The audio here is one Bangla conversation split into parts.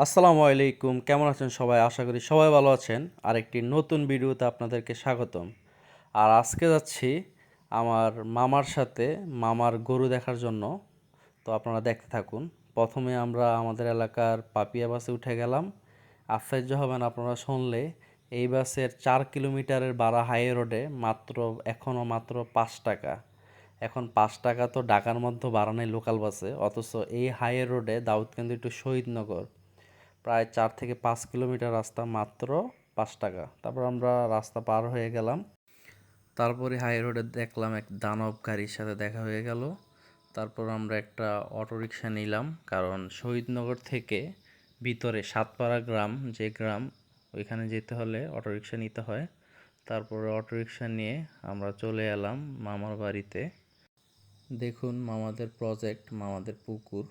আসসালামু আলাইকুম, কেমন আছেন সবাই? আশা করি সবাই ভালো আছেন। আরেকটি নতুন ভিডিওতে আপনাদেরকে স্বাগতম। আর আজকে যাচ্ছি আমার মামার সাথে মামার গরু দেখার জন্য। তো আপনারা দেখতে থাকুন। প্রথমে আমরা আমাদের এলাকার পাপিয়া বাসে উঠে গেলাম। আশ্চর্য হবেন আপনারা শুনলে, এই বাসের 4 কিলোমিটারের ভাড়া হাইওয়ে রোডে এখনও মাত্র 5 টাকা। এখন 5 টাকা তো ঢাকার মধ্যে ভাড়া নেই লোকাল বাসে, অথচ এই হাইওয়ে রোডে দাউদকান্দি টু শহীদনগর প্রায় 4 থেকে 5 কিলোমিটার রাস্তা মাত্র 5 টাকা। তারপর আমরা রাস্তা পার হয়ে গেলাম। তারপরে হাই রোডে দেখলাম এক দানব গাড়ির সাথে দেখা হয়ে গেল। তারপর আমরা একটা অটোরিকশা নিলাম, কারণ শহীদনগর থেকে ভিতরে সাতপাড়া গ্রাম, যে গ্রাম, ওইখানে যেতে হলে অটোরিকশা নিতে হয়। তারপরে অটোরিকশা নিয়ে আমরা চলে এলাম মামার বাড়িতে। দেখুন মামাদের প্রজেক্ট, মামাদের পুকুর।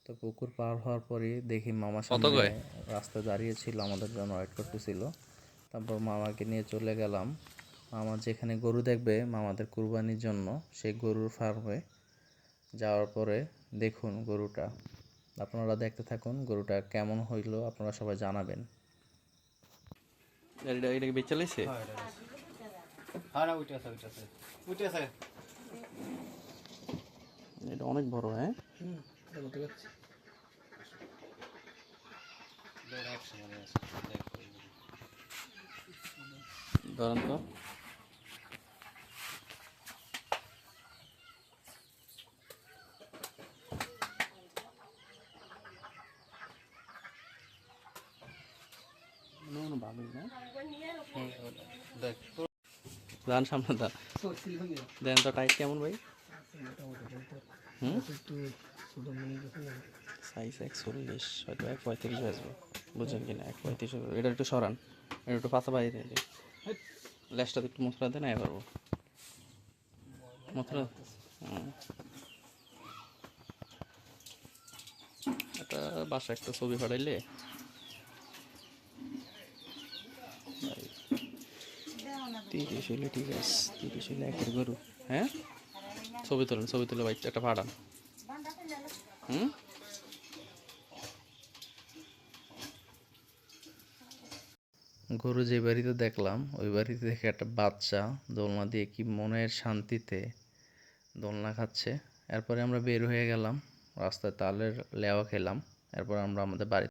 তো পুকুর পার হওয়ার পরই দেখি মামা সামনে রাস্তায় দাঁড়িয়েছিল, আমাদের জন্য ওয়েট করতেছিল। তারপর মামাকে নিয়ে চলে গেলাম। মামা যেখানে গরু দেখবে মামাদের কুরবানির জন্য, সেই গরুর ফার্মে যাওয়ার পরে দেখুন গরুটা, আপনারা দেখতে থাকুন গরুটা কেমন হইলো, আপনারা সবাই জানাবেন। এটা কি বেচা লাইছে? এটা অনেক বড়, হ্যাঁ। ধরেন তো। ভালোই না, দান সামনে দান দেন তো, টাইট কেমন ভাই? সাইজ 41, হয়তো 1.35 আসবে, বুঝছেন কিনা? 1.35। এটা একটু সরান, এটা একটু পাতা বাইরে দিন, লেজটা একটু মশলা দেন, আয় পারবো মশলা। এটা বাসা একটা ছবি ফাটাইলে 30 হইলে ঠিক আছে, 30 হইলে একের গরু। হ্যাঁ, ছবি তোলেন, ছবি তুলে ভাই একটা ফাটান। গরু যে বাড়িতে দেখলাম, ওই বাড়িতে দেখে একটা বাচ্চা দোলনা দিয়ে কি মনের শান্তিতে দোলনা খাচ্ছে। এরপরে আমরা বের হয়ে গেলাম, রাস্তায় তালের লেওয়া খেলাম। এরপর আমরা আমাদের বাড়ি